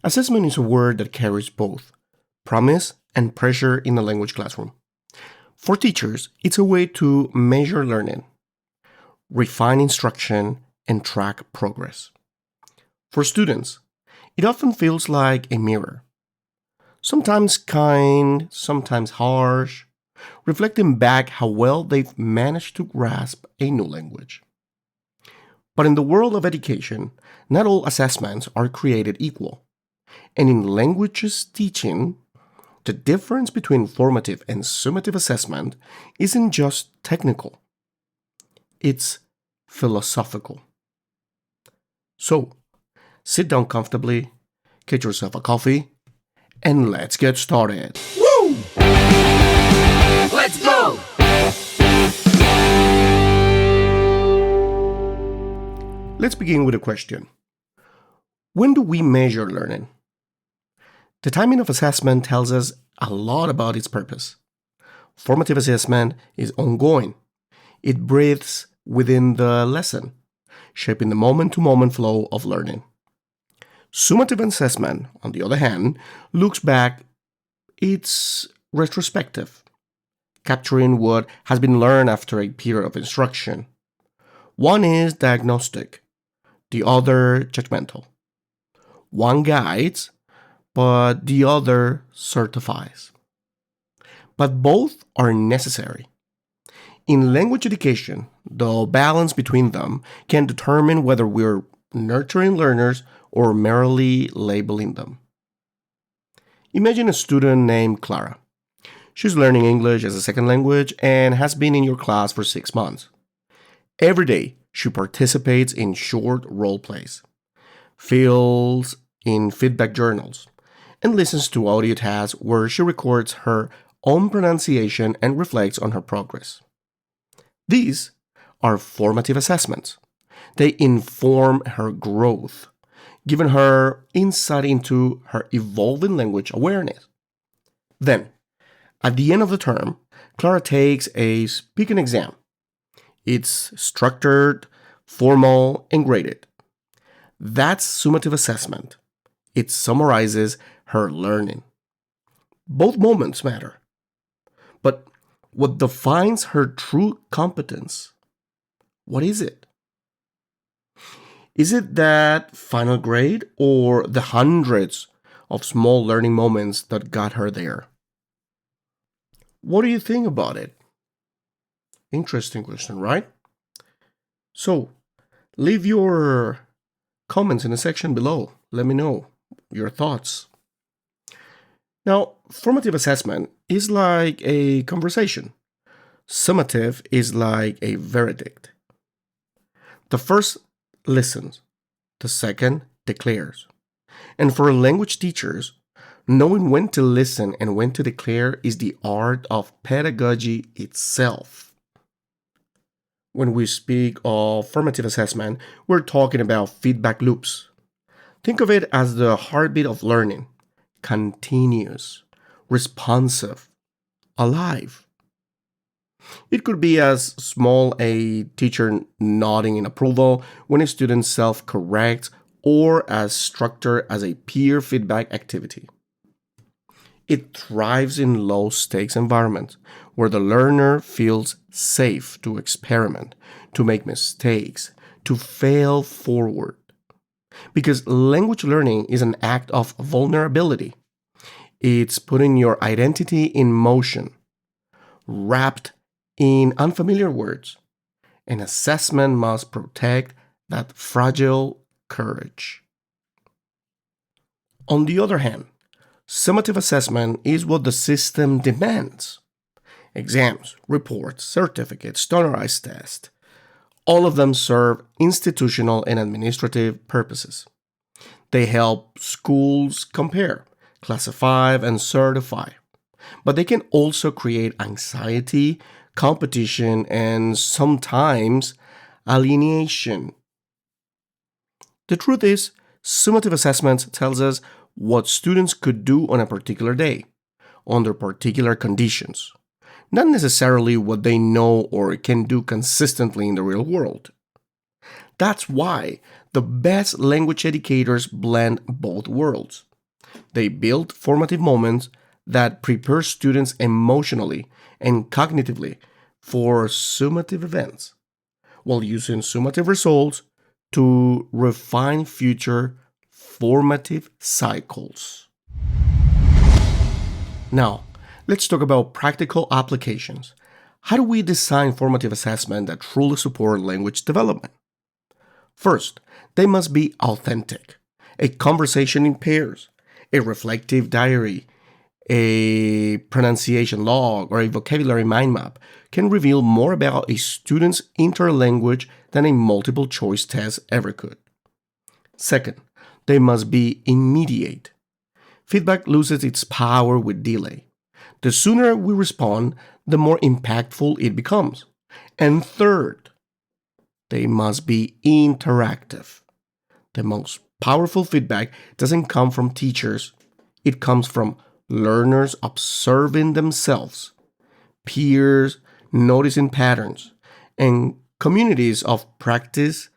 Assessment is a word that carries both promise and pressure in a language classroom. For teachers, it's a way to measure learning, refine instruction, and track progress. For students, it often feels like a mirror, sometimes kind, sometimes harsh, reflecting back how well they've managed to grasp a new language. But in the world of education, not all assessments are created equal. And in languages teaching, the difference between formative and summative assessment isn't just technical, it's philosophical. So, sit down comfortably, get yourself a coffee, and let's get started. Woo! Let's go! Let's begin with a question. When do we measure learning? The timing of assessment tells us a lot about its purpose. Formative assessment is ongoing. It breathes within the lesson, shaping the moment-to-moment flow of learning. Summative assessment, on the other hand, looks back. It's retrospective, capturing what has been learned after a period of instruction. One is diagnostic, the other judgmental. One guides, but the other certifies. But both are necessary. In language education, the balance between them can determine whether we're nurturing learners or merely labeling them. Imagine a student named Clara. She's learning English as a second language and has been in your class for 6 months. Every day, she participates in short role plays, fills in feedback journals, and listens to audio tasks where she records her own pronunciation and reflects on her progress. These are formative assessments. They inform her growth, giving her insight into her evolving language awareness. Then, at the end of the term, Clara takes a speaking exam. It's structured, formal, and graded. That's summative assessment. It summarizes her learning. Both moments matter. But what defines her true competence? What is it? Is it that final grade or the hundreds of small learning moments that got her there? What do you think about it? Interesting question, right? So, leave your comments in the section below. Let me know your thoughts. Now, formative assessment is like a conversation. Summative is like a verdict. The first listens, the second declares. And for language teachers, knowing when to listen and when to declare is the art of pedagogy itself. When we speak of formative assessment, we're talking about feedback loops. Think of it as the heartbeat of learning, continuous, responsive, alive. It could be as small a teacher nodding in approval when a student self-corrects or as structured as a peer feedback activity. It thrives in low-stakes environments where the learner feels safe to experiment, to make mistakes, to fail forward. Because language learning is an act of vulnerability. It's putting your identity in motion, wrapped in unfamiliar words. An assessment must protect that fragile courage. On the other hand, summative assessment is what the system demands. Exams, reports, certificates, standardized tests, all of them serve institutional and administrative purposes. They help schools compare, classify, and certify. But they can also create anxiety, competition, and sometimes alienation. The truth is, summative assessment tells us what students could do on a particular day, under particular conditions, not necessarily what they know or can do consistently in the real world. That's why the best language educators blend both worlds. They build formative moments that prepare students emotionally and cognitively for summative events, while using summative results to refine future formative cycles. Now, let's talk about practical applications. How do we design formative assessment that truly support language development? First, they must be authentic. A conversation in pairs, a reflective diary, a pronunciation log, or a vocabulary mind map can reveal more about a student's interlanguage than a multiple choice test ever could. Second, they must be immediate. Feedback loses its power with delay. The sooner we respond, the more impactful it becomes. And third, they must be interactive. The most powerful feedback doesn't come from teachers, it comes from learners observing themselves, peers noticing patterns, and communities of practice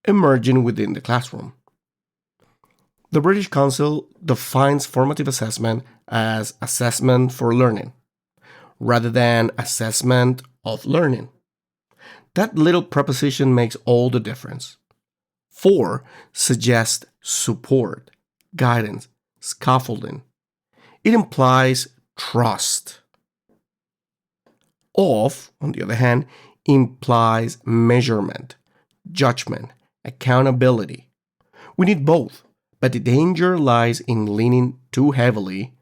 emerging within the classroom. The British Council defines formative assessment as assessment for learning, rather than assessment of learning. That little preposition makes all the difference. For suggests support, guidance, scaffolding. It implies trust. Of, on the other hand, implies measurement, judgment, accountability. We need both, but the danger lies in leaning too heavily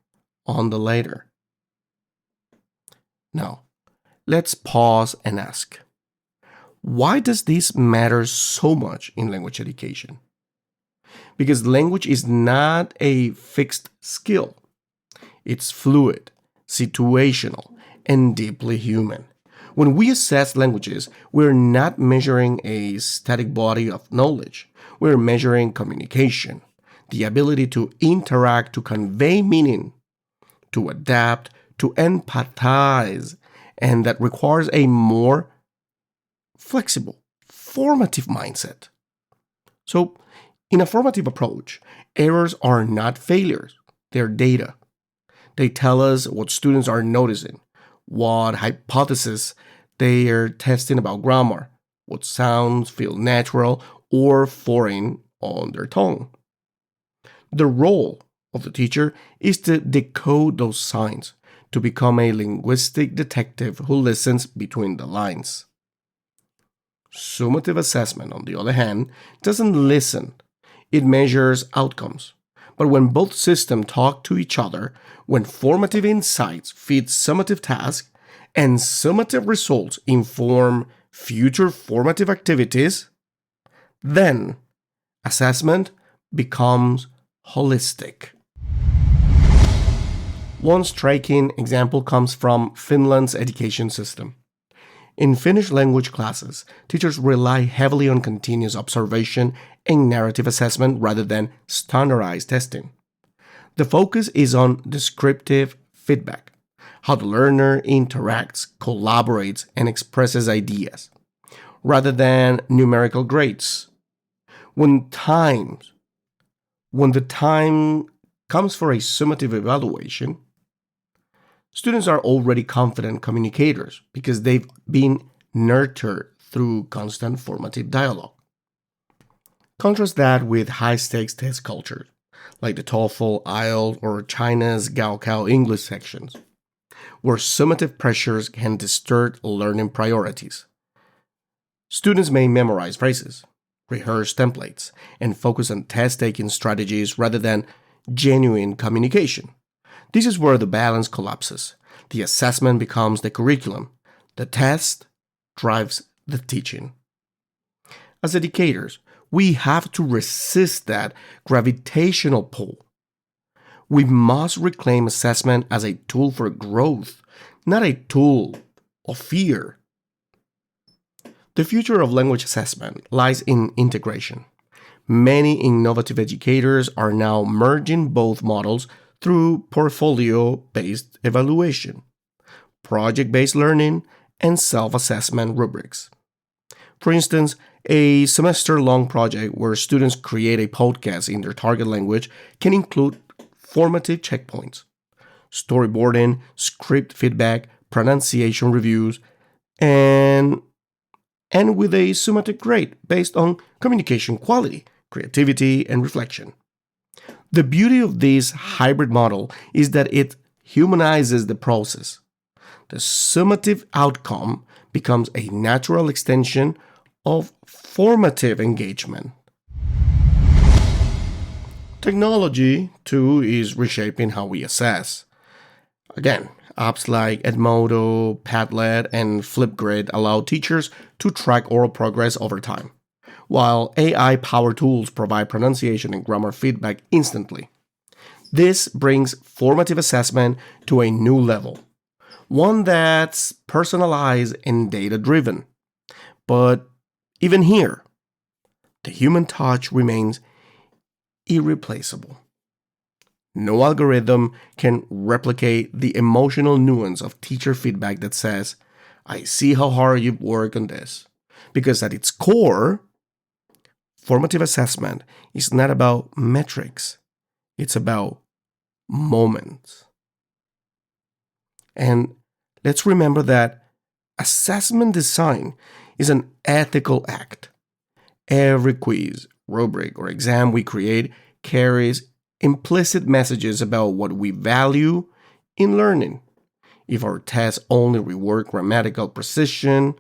on the latter. Now, let's pause and ask, why does this matter so much in language education? Because language is not a fixed skill. It's fluid, situational, and deeply human. When we assess languages, we're not measuring a static body of knowledge. We're measuring communication, the ability to interact, to convey meaning, to adapt, to empathize, and that requires a more flexible, formative mindset. So, in a formative approach, errors are not failures, they're data. They tell us what students are noticing, what hypotheses they are testing about grammar, what sounds feel natural or foreign on their tongue. The role of the teacher is to decode those signs, to become a linguistic detective who listens between the lines. Summative assessment, on the other hand, doesn't listen, it measures outcomes. But when both systems talk to each other, when formative insights feed summative tasks, and summative results inform future formative activities, then assessment becomes holistic. One striking example comes from Finland's education system. In Finnish language classes, teachers rely heavily on continuous observation and narrative assessment rather than standardized testing. The focus is on descriptive feedback, how the learner interacts, collaborates, and expresses ideas, rather than numerical grades. When the time comes for a summative evaluation, students are already confident communicators because they've been nurtured through constant formative dialogue. Contrast that with high-stakes test cultures, like the TOEFL, IELTS, or China's Gaokao English sections, where summative pressures can distort learning priorities. Students may memorize phrases, rehearse templates, and focus on test-taking strategies rather than genuine communication. This is where the balance collapses. The assessment becomes the curriculum. The test drives the teaching. As educators, we have to resist that gravitational pull. We must reclaim assessment as a tool for growth, not a tool of fear. The future of language assessment lies in integration. Many innovative educators are now merging both models through portfolio-based evaluation, project-based learning, and self-assessment rubrics. For instance, a semester-long project where students create a podcast in their target language can include formative checkpoints: storyboarding, script feedback, pronunciation reviews, and with a summative grade based on communication quality, creativity, and reflection. The beauty of this hybrid model is that it humanizes the process. The summative outcome becomes a natural extension of formative engagement. Technology, too, is reshaping how we assess. Again, apps like Edmodo, Padlet, and Flipgrid allow teachers to track oral progress over time, while AI-powered tools provide pronunciation and grammar feedback instantly. This brings formative assessment to a new level, one that's personalized and data-driven. But even here, the human touch remains irreplaceable. No algorithm can replicate the emotional nuance of teacher feedback that says, "I see how hard you've worked on this." Because at its core, formative assessment is not about metrics, it's about moments. And let's remember that assessment design is an ethical act. Every quiz, rubric, or exam we create carries implicit messages about what we value in learning. If our tests only reward grammatical precision,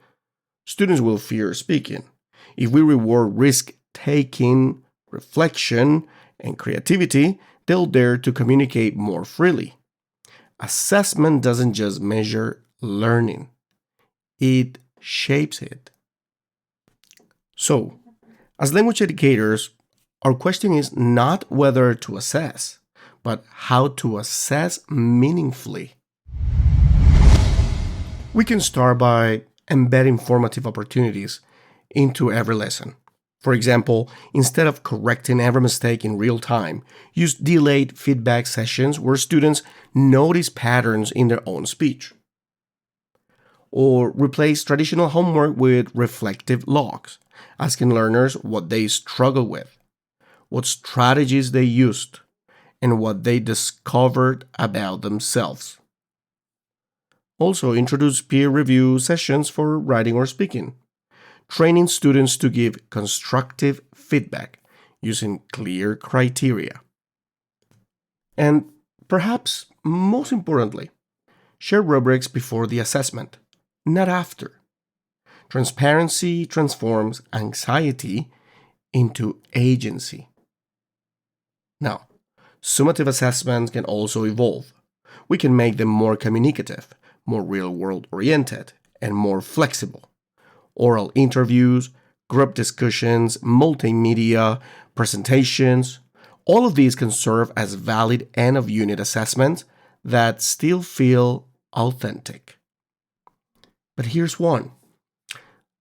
students will fear speaking. If we reward risk taking, reflection, and creativity, they'll dare to communicate more freely. Assessment doesn't just measure learning, it shapes it. So, as language educators, our question is not whether to assess, but how to assess meaningfully. We can start by embedding formative opportunities into every lesson. For example, instead of correcting every mistake in real time, use delayed feedback sessions where students notice patterns in their own speech. Or replace traditional homework with reflective logs, asking learners what they struggle with, what strategies they used, and what they discovered about themselves. Also, introduce peer review sessions for writing or speaking, training students to give constructive feedback using clear criteria. And perhaps most importantly, share rubrics before the assessment, not after. Transparency transforms anxiety into agency. Now, summative assessments can also evolve. We can make them more communicative, more real-world oriented, and more flexible. Oral interviews, group discussions, multimedia, presentations, all of these can serve as valid end-of-unit assessments that still feel authentic. But here's one: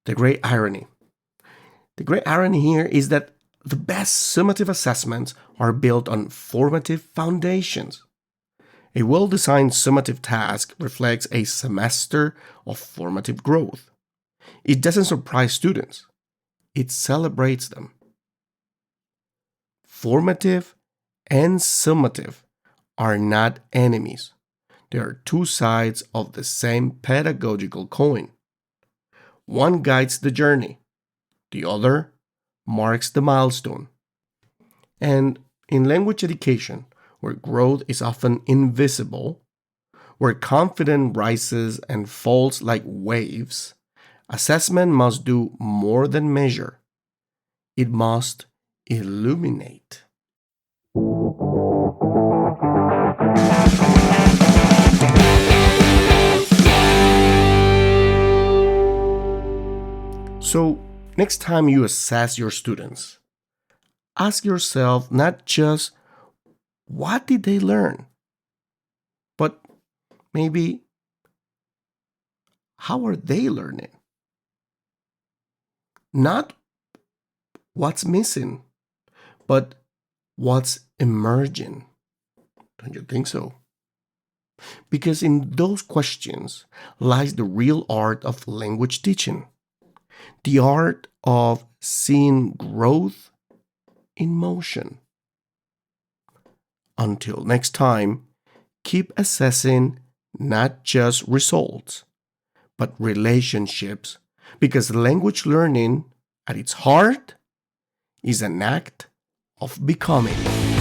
the great irony. The great irony here is that the best summative assessments are built on formative foundations. A well-designed summative task reflects a semester of formative growth. It doesn't surprise students, it celebrates them. Formative and summative are not enemies. They are two sides of the same pedagogical coin. One guides the journey, the other marks the milestone. And in language education, where growth is often invisible, where confidence rises and falls like waves, assessment must do more than measure. It must illuminate. So, next time you assess your students, ask yourself not just what did they learn, but maybe how are they learning? Not what's missing, but what's emerging. Don't you think so? Because in those questions lies the real art of language teaching, the art of seeing growth in motion. Until next time, keep assessing not just results, but relationships, because language learning, at its heart, is an act of becoming.